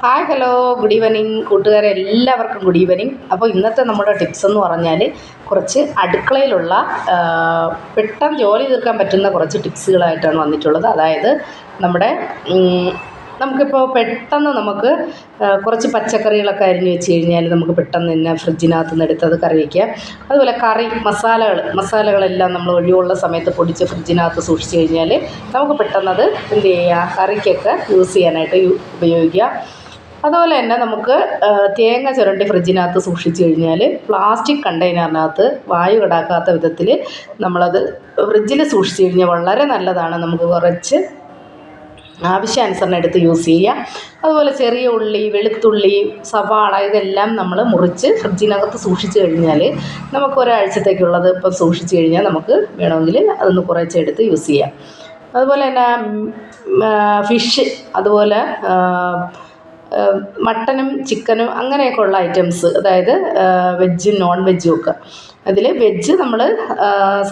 Hi hello good evening കൂട്ടുകാരെ, എല്ലാവർക്കും good evening. അപ്പോൾ ഇന്നത്തെ നമ്മുടെ ടിപ്സ് എന്ന് പറഞ്ഞാൽ കുറച്ച് അടുക്കളയിലുള്ള പെട്ടെന്ന് ജോലി തീർക്കാൻ പറ്റുന്ന കുറച്ച് ടിപ്സുകളായിട്ടാണ് വന്നിട്ടുള്ളത്. അതായത് നമുക്കിപ്പോൾ പെട്ടെന്ന് കുറച്ച് പച്ചക്കറികളൊക്കെ അരിഞ്ഞ് വെച്ച് കഴിഞ്ഞാൽ നമുക്ക് പെട്ടെന്ന് തന്നെ ഫ്രിഡ്ജിനകത്ത് നിന്ന് എടുത്തത് കറി വയ്ക്കാം. അതുപോലെ മസാലകളെല്ലാം നമ്മൾ ഒഴിവുള്ള സമയത്ത് പൊടിച്ച് ഫ്രിഡ്ജിനകത്ത് സൂക്ഷിച്ച് കഴിഞ്ഞാൽ നമുക്ക് പെട്ടെന്നത് എന്ത് ചെയ്യാം, കറിക്കൊക്കെ യൂസ് ചെയ്യാനായിട്ട് ഉപയോഗിക്കാം. അതുപോലെ തന്നെ നമുക്ക് തേങ്ങ ചുരണ്ടി ഫ്രിഡ്ജിനകത്ത് സൂക്ഷിച്ച് കഴിഞ്ഞാൽ പ്ലാസ്റ്റിക് കണ്ടെയ്നറിനകത്ത് വായു കടക്കാത്ത വിധത്തിൽ നമ്മളത് ഫ്രിഡ്ജിൽ സൂക്ഷിച്ച് കഴിഞ്ഞാൽ വളരെ നല്ലതാണ്. നമുക്ക് കുറച്ച് ആവശ്യാനുസരണം എടുത്ത് യൂസ് ചെയ്യാം. അതുപോലെ ചെറിയ ഉള്ളി, വെളുത്തുള്ളി, സവാള ഇതെല്ലാം നമ്മൾ മുറിച്ച് ഫ്രിഡ്ജിനകത്ത് സൂക്ഷിച്ച് കഴിഞ്ഞാൽ നമുക്ക് ഒരാഴ്ചത്തേക്കുള്ളത് ഇപ്പം സൂക്ഷിച്ച് കഴിഞ്ഞാൽ നമുക്ക് വേണമെങ്കിൽ അതൊന്ന് കുറച്ചെടുത്ത് യൂസ് ചെയ്യാം. അതുപോലെ തന്നെ ഫിഷ്, അതുപോലെ മട്ടനും ചിക്കനും അങ്ങനെയൊക്കെ ഉള്ള ഐറ്റംസ്, അതായത് വെജും നോൺ വെജും ഒക്കെ. അതിൽ വെജ് നമ്മൾ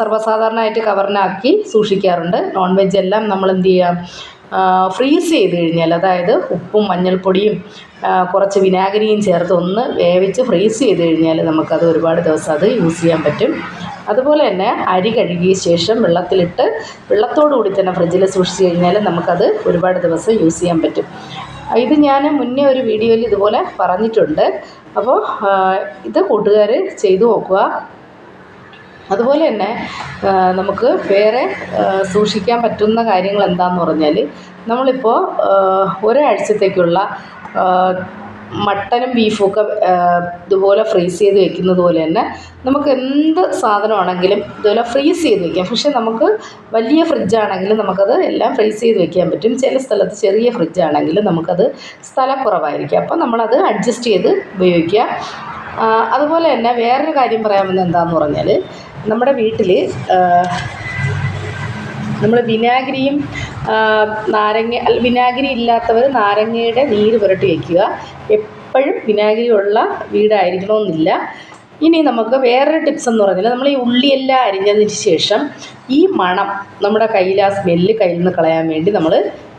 സർവ്വസാധാരണമായിട്ട് കവറിനാക്കി സൂക്ഷിക്കാറുണ്ട്. നോൺ വെജ് എല്ലാം നമ്മൾ എന്ത് ചെയ്യാം, ഫ്രീസ് ചെയ്ത് കഴിഞ്ഞാൽ, അതായത് ഉപ്പും മഞ്ഞൾപ്പൊടിയും കുറച്ച് വിനാഗിരിയും ചേർത്ത് ഒന്ന് വേവിച്ച് ഫ്രീസ് ചെയ്ത് കഴിഞ്ഞാൽ നമുക്കത് ഒരുപാട് ദിവസം അത് യൂസ് ചെയ്യാൻ പറ്റും. അതുപോലെ തന്നെ അരി കഴുകിയ ശേഷം വെള്ളത്തോടു കൂടി തന്നെ ഫ്രിഡ്ജിൽ സൂക്ഷിച്ച് കഴിഞ്ഞാൽ നമുക്കത് ഒരുപാട് ദിവസം യൂസ് ചെയ്യാൻ പറ്റും. ഇത് ഞാൻ മുന്നേ ഒരു വീഡിയോയിൽ ഇതുപോലെ പറഞ്ഞിട്ടുണ്ട്. അപ്പോൾ ഇത് കൂട്ടുകാർ ചെയ്തു നോക്കുക. അതുപോലെ തന്നെ നമുക്ക് വേറെ സൂക്ഷിക്കാൻ പറ്റുന്ന കാര്യങ്ങൾ എന്താണെന്ന് പറഞ്ഞാൽ, നമ്മളിപ്പോൾ ഒരാഴ്ചത്തേക്കുള്ള മട്ടനും ബീഫും ഒക്കെ ഇതുപോലെ ഫ്രീസ് ചെയ്ത് വെക്കുന്നത് പോലെ തന്നെ നമുക്ക് എന്ത് സാധനമാണെങ്കിലും ഇതുപോലെ ഫ്രീസ് ചെയ്ത് വെക്കാം. പക്ഷേ നമുക്ക് വലിയ ഫ്രിഡ്ജാണെങ്കിലും നമുക്കത് എല്ലാം ഫ്രീസ് ചെയ്ത് വെക്കാൻ പറ്റും. ചില സ്ഥലത്ത് ചെറിയ ഫ്രിഡ്ജാണെങ്കിൽ നമുക്കത് സ്ഥലക്കുറവായിരിക്കും. അപ്പോൾ നമ്മളത് അഡ്ജസ്റ്റ് ചെയ്ത് ഉപയോഗിക്കുക. അതുപോലെ തന്നെ വേറൊരു കാര്യം പറയാമെന്ന് എന്താണെന്ന് പറഞ്ഞാൽ, നമ്മുടെ വീട്ടിൽ നമ്മൾ വിനാഗിരിയും വിനാഗിരി ഇല്ലാത്തവർ നാരങ്ങയുടെ നീര് പുരട്ടി വയ്ക്കുക. എപ്പോഴും വിനാഗിരി ഉള്ള വീടായിരിക്കണമെന്നില്ല. ഇനി നമുക്ക് വേറൊരു ടിപ്സ് എന്ന് പറഞ്ഞാൽ, നമ്മൾ ഈ ഉള്ളിയെല്ലാം അരിഞ്ഞതിന് ശേഷം ഈ മണം നമ്മുടെ കയ്യിൽ, ആ സ്മെല്ല് കയ്യിൽ നിന്ന് കളയാൻ വേണ്ടി നമ്മൾ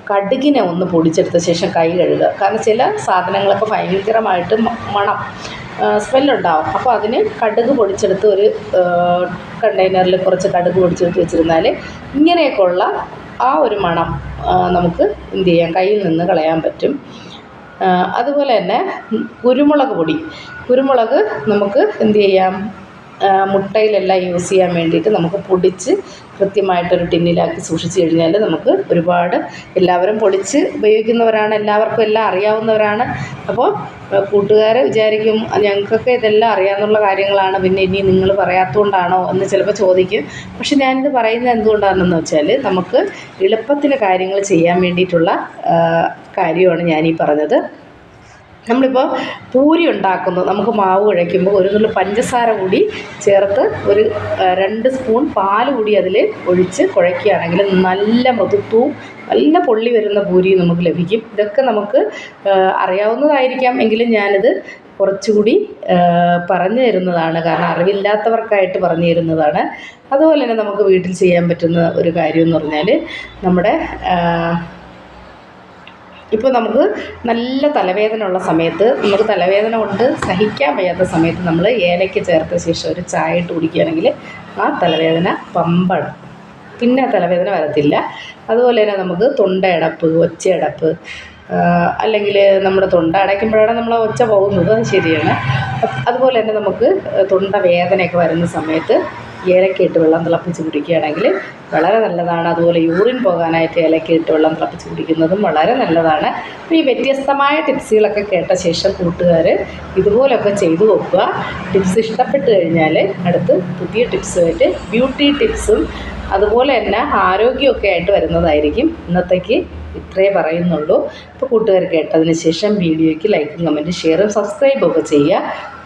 കടുകിനെ ഒന്ന് പൊടിച്ചെടുത്ത ശേഷം കൈ കഴുകുക. കാരണം ചില സാധനങ്ങളൊക്കെ ഭയങ്കരമായിട്ട് സ്മെല്ലുണ്ടാവും. അപ്പോൾ അതിന് കടുക് പൊടിച്ചെടുത്ത് ഒരു കണ്ടെയ്നറിൽ കുറച്ച് കടുക് പൊടിച്ചെടുത്ത് വെച്ചിരുന്നാൽ ഇങ്ങനെയൊക്കെയുള്ള ആ ഒരു മണം നമുക്ക് എന്ത് ചെയ്യാം, കയ്യിൽ നിന്ന് കളയാൻ പറ്റും. അതുപോലെ തന്നെ കുരുമുളക് നമുക്ക് എന്ത് ചെയ്യാം, മുട്ടയിലെല്ലാം യൂസ് ചെയ്യാൻ വേണ്ടിയിട്ട് നമുക്ക് പൊടിച്ച് കൃത്യമായിട്ടൊരു ടിന്നിലാക്കി സൂക്ഷിച്ച് കഴിഞ്ഞാൽ നമുക്ക് ഒരുപാട്, എല്ലാവരും പൊടിച്ച് ഉപയോഗിക്കുന്നവരാണ്, എല്ലാവർക്കും എല്ലാം അറിയാവുന്നവരാണ്. അപ്പോൾ കൂട്ടുകാർ വിചാരിക്കും ഞങ്ങൾക്കൊക്കെ ഇതെല്ലാം അറിയാവുന്ന കാര്യങ്ങളാണ്, പിന്നെ ഇനി നിങ്ങൾ പറയാത്തതുകൊണ്ടാണോ എന്ന് ചിലപ്പോൾ ചോദിക്കും. പക്ഷെ ഞാനിത് പറയുന്നത് എന്തുകൊണ്ടാണെന്ന് വെച്ചാൽ, നമുക്ക് എളുപ്പത്തിൽ കാര്യങ്ങൾ ചെയ്യാൻ വേണ്ടിയിട്ടുള്ള കാര്യമാണ് ഞാനീ പറഞ്ഞത്. നമ്മളിപ്പോൾ പൂരി ഉണ്ടാക്കുന്നു, നമുക്ക് മാവ് കുഴയ്ക്കുമ്പോൾ ഒരു നുള്ളു പഞ്ചസാര കൂടി ചേർത്ത് ഒരു 2 സ്പൂൺ പാൽ കൂടി അതിൽ ഒഴിച്ച് കുഴയ്ക്കുകയാണെങ്കിൽ നല്ല മൃദുത്വവും നല്ല പൊള്ളി വരുന്ന പൂരി നമുക്ക് ലഭിക്കും. ഇതൊക്കെ നമുക്ക് അറിയാവുന്നതായിരിക്കാം, എങ്കിലും ഞാനിത് കുറച്ചുകൂടി പറഞ്ഞു തരുന്നതാണ്, കാരണം അറിവില്ലാത്തവർക്കായിട്ട് പറഞ്ഞു തരുന്നതാണ്. അതുപോലെ തന്നെ നമുക്ക് വീട്ടിൽ ചെയ്യാൻ പറ്റുന്ന ഒരു കാര്യം എന്ന് പറഞ്ഞാൽ, ഇപ്പോൾ നമുക്ക് നല്ല തലവേദന ഉള്ള സമയത്ത്, നമുക്ക് തലവേദന കൊണ്ട് സഹിക്കാൻ വയ്യാത്ത സമയത്ത് നമ്മൾ ഏലയ്ക്ക ചേർത്ത ശേഷം ഒരു ചായ ഇട്ട് കുടിക്കുകയാണെങ്കിൽ ആ തലവേദന പമ്പണം, പിന്നെ തലവേദന വരത്തില്ല. അതുപോലെ തന്നെ നമുക്ക് തൊണ്ടയടപ്പ്, ഒച്ചയടപ്പ്, അല്ലെങ്കിൽ നമ്മുടെ തൊണ്ട അടയ്ക്കുമ്പോഴാണ് നമ്മൾ ഒച്ച പോകുന്നത്, അത് ശരിയാണ്. അതുപോലെ തന്നെ നമുക്ക് തൊണ്ടവേദനയൊക്കെ വരുന്ന സമയത്ത് ഏലക്കയിട്ട് വെള്ളം തിളപ്പിച്ച് കുടിക്കുകയാണെങ്കിൽ വളരെ നല്ലതാണ്. അതുപോലെ യൂറിൻ പോകാനായിട്ട് ഏലക്കയിട്ട് വെള്ളം തിളപ്പിച്ച് കുടിക്കുന്നതും വളരെ നല്ലതാണ്. അപ്പോൾ ഈ വ്യത്യസ്തമായ ടിപ്സുകളൊക്കെ കേട്ട ശേഷം കൂട്ടുകാർ ഇതുപോലൊക്കെ ചെയ്തു നോക്കുക. ടിപ്സ് ഇഷ്ടപ്പെട്ട് കഴിഞ്ഞാൽ അടുത്ത് പുതിയ ടിപ്സുമായിട്ട്, ബ്യൂട്ടി ടിപ്സും അതുപോലെ തന്നെ ആരോഗ്യമൊക്കെ ആയിട്ട് വരുന്നതായിരിക്കും. ഇന്നത്തേക്ക് ഇത്രേ പറയുന്നുള്ളൂ. ഇപ്പോൾ കൂട്ടുകാർ കേട്ടതിന് ശേഷം വീഡിയോയ്ക്ക് ലൈക്കും കമൻറ്റും ഷെയറും സബ്സ്ക്രൈബും ഒക്കെ ചെയ്യുക.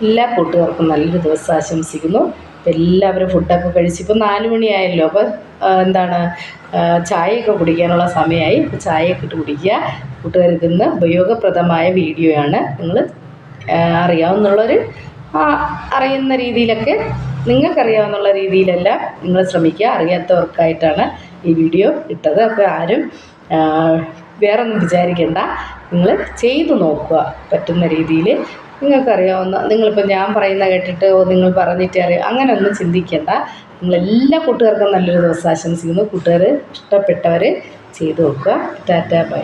എല്ലാ കൂട്ടുകാർക്കും നല്ലൊരു ദിവസം ആശംസിക്കുന്നു. എല്ലാവരും ഫുഡൊക്കെ കഴിച്ച് ഇപ്പോൾ 4 മണിയായല്ലോ, അപ്പോൾ ചായയൊക്കെ കുടിക്കാനുള്ള സമയമായി. അപ്പോൾ ചായയൊക്കെ ഇട്ട് കുടിക്കുക. കൂട്ടുകാർക്ക് ഇന്ന് ഉപയോഗപ്രദമായ വീഡിയോയാണ്. നിങ്ങൾ അറിയുന്ന രീതിയിലൊക്കെ, നിങ്ങൾക്കറിയാവുന്ന രീതിയിലെല്ലാം നിങ്ങൾ ശ്രമിക്കുക. അറിയാത്തവർക്കായിട്ടാണ് ഈ വീഡിയോ ഇട്ടത്. അപ്പോൾ ആരും വേറെ ഒന്നും വിചാരിക്കേണ്ട, നിങ്ങൾ ചെയ്തു നോക്കുക പറ്റുന്ന രീതിയിൽ. നിങ്ങൾക്കറിയാവുന്ന, നിങ്ങളിപ്പോൾ ഞാൻ പറയുന്ന കേട്ടിട്ട് നിങ്ങൾ പറഞ്ഞിട്ട് അറിയാം അങ്ങനെയൊന്നും ചിന്തിക്കേണ്ട. നിങ്ങളെല്ലാ കൂട്ടുകാർക്കും നല്ലൊരു ദിവസം ആശംസിക്കുന്നു. കൂട്ടുകാർ ഇഷ്ടപ്പെട്ടവർ ചെയ്തു നോക്കുക. Tata bye.